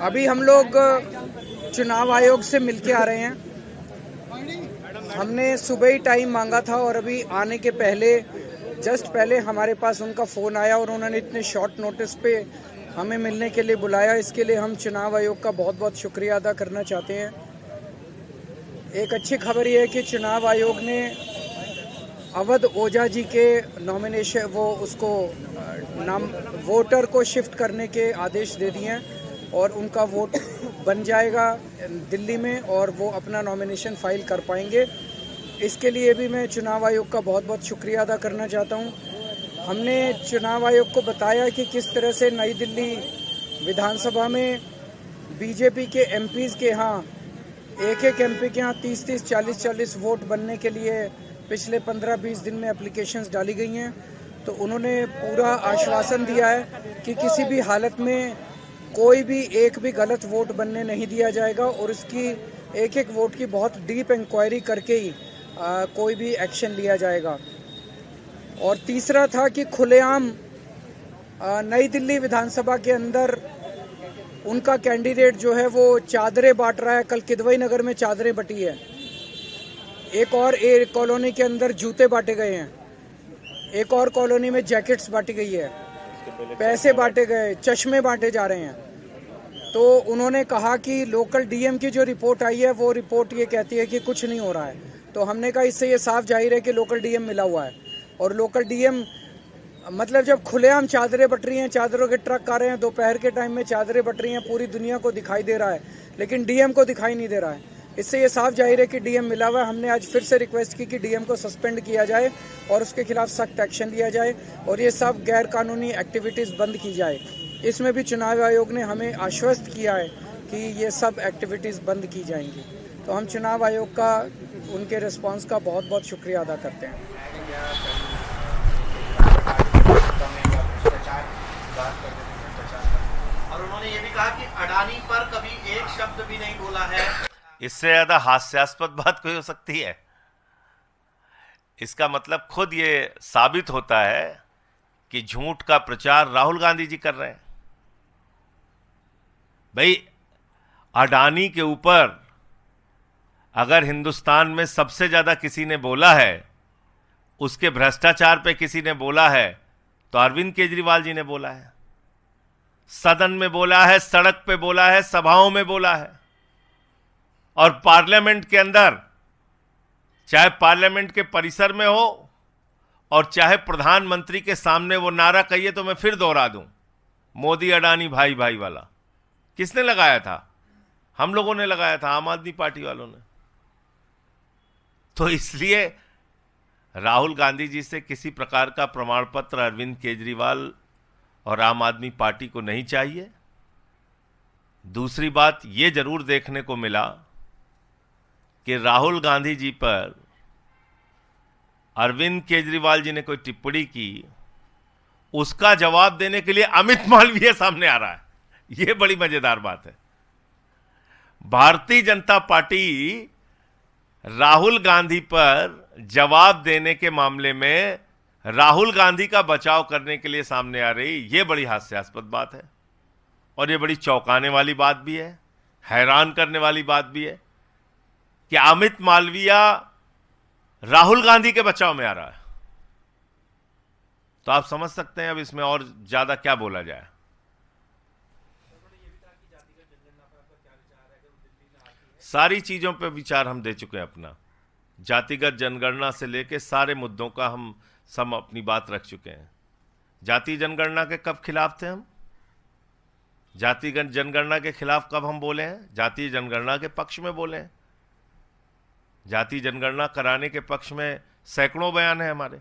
अभी हम लोग चुनाव आयोग से मिलके आ रहे हैं। हमने सुबह ही टाइम मांगा था और अभी आने के जस्ट पहले हमारे पास उनका फ़ोन आया और उन्होंने इतने शॉर्ट नोटिस पे हमें मिलने के लिए बुलाया। इसके लिए हम चुनाव आयोग का बहुत बहुत शुक्रिया अदा करना चाहते हैं। एक अच्छी खबर यह है कि चुनाव आयोग ने अवध ओझा जी के नॉमिनेशन वोटर को शिफ्ट करने के आदेश दे दिए हैं और उनका वोट बन जाएगा दिल्ली में और वो अपना नॉमिनेशन फाइल कर पाएंगे। इसके लिए भी मैं चुनाव आयोग का बहुत बहुत शुक्रिया अदा करना चाहता हूं। हमने चुनाव आयोग को बताया कि किस तरह से नई दिल्ली विधानसभा में बीजेपी के एमपीज़ के यहाँ एक एमपी के यहाँ 30-30, 40-40 वोट बनने के लिए पिछले 15-20 दिन में एप्लीकेशंस डाली गई हैं। तो उन्होंने पूरा आश्वासन दिया है कि किसी भी हालत में कोई भी एक भी गलत वोट बनने नहीं दिया जाएगा और इसकी एक वोट की बहुत डीप इंक्वायरी करके ही कोई भी एक्शन लिया जाएगा। और तीसरा था कि खुलेआम नई दिल्ली विधानसभा के अंदर उनका कैंडिडेट जो है वो चादरें बांट रहा है। कल किदवई नगर में चादरें बटी है, एक कॉलोनी के अंदर जूते बांटे गए हैं, एक और कॉलोनी में जैकेट्स बांटी गई है, पैसे बांटे गए, चश्मे बांटे जा रहे हैं। तो उन्होंने कहा कि लोकल डीएम की जो रिपोर्ट आई है वो रिपोर्ट ये कहती है कि कुछ नहीं हो रहा है। तो हमने कहा इससे ये साफ जाहिर है कि लोकल डीएम मिला हुआ है। और लोकल डीएम मतलब जब खुलेआम चादरें बट रही हैं, चादरों के ट्रक आ रहे हैं, दोपहर के टाइम में चादरें बट रही हैं, पूरी दुनिया को दिखाई दे रहा है लेकिन डीएम को दिखाई नहीं दे रहा है। इससे ये साफ जाहिर है कि डीएम मिला हुआ है। हमने आज फिर से रिक्वेस्ट की कि डीएम को सस्पेंड किया जाए और उसके खिलाफ सख्त एक्शन लिया जाए और ये सब गैर कानूनी एक्टिविटीज़ बंद की जाए। इसमें भी चुनाव आयोग ने हमें आश्वस्त किया है कि ये सब एक्टिविटीज़ बंद की जाएंगी। तो हम चुनाव आयोग का उनके रिस्पांस का बहुत बहुत शुक्रिया अदा करते हैं। और उन्होंने ये भी कहा कि अडानी पर कभी एक शब्द भी नहीं बोला है। इससे ज्यादा हास्यास्पद बात कोई हो सकती है? इसका मतलब खुद ये साबित होता है कि झूठ का प्रचार राहुल गांधी जी कर रहे हैं। भाई, अडानी के ऊपर अगर हिंदुस्तान में सबसे ज्यादा किसी ने बोला है, उसके भ्रष्टाचार पे किसी ने बोला है, तो अरविंद केजरीवाल जी ने बोला है। सदन में बोला है, सड़क पे बोला है, सभाओं में बोला है और पार्लियामेंट के अंदर, चाहे पार्लियामेंट के परिसर में हो और चाहे प्रधानमंत्री के सामने वो नारा कहिए तो मैं फिर दोहरा दूं, मोदी अडानी भाई भाई वाला। किसने लगाया था? हम लोगों ने लगाया था, आम आदमी पार्टी वालों ने। तो इसलिए राहुल गांधी जी से किसी प्रकार का प्रमाण पत्र अरविंद केजरीवाल और आम आदमी पार्टी को नहीं चाहिए। दूसरी बात यह जरूर देखने को मिला कि राहुल गांधी जी पर अरविंद केजरीवाल जी ने कोई टिप्पणी की, उसका जवाब देने के लिए अमित मालवीय सामने आ रहा है। यह बड़ी मजेदार बात है। भारतीय जनता पार्टी राहुल गांधी पर जवाब देने के मामले में राहुल गांधी का बचाव करने के लिए सामने आ रही, यह बड़ी हास्यास्पद बात है और यह बड़ी चौंकाने वाली बात भी है, हैरान करने वाली बात भी है कि अमित मालवीय राहुल गांधी के बचाव में आ रहा है। तो आप समझ सकते हैं अब इसमें और ज्यादा क्या बोला जाए। सारी चीजों पर विचार हम दे चुके हैं अपना। जातिगत जनगणना से लेकर सारे मुद्दों का हम सब अपनी बात रख चुके हैं। जातीय जनगणना के कब खिलाफ थे हम? जातिगत जनगणना के खिलाफ कब हम बोले हैं? जातीय जनगणना के पक्ष में बोले हैं। जातीय जनगणना कराने के पक्ष में सैकड़ों बयान है हमारे।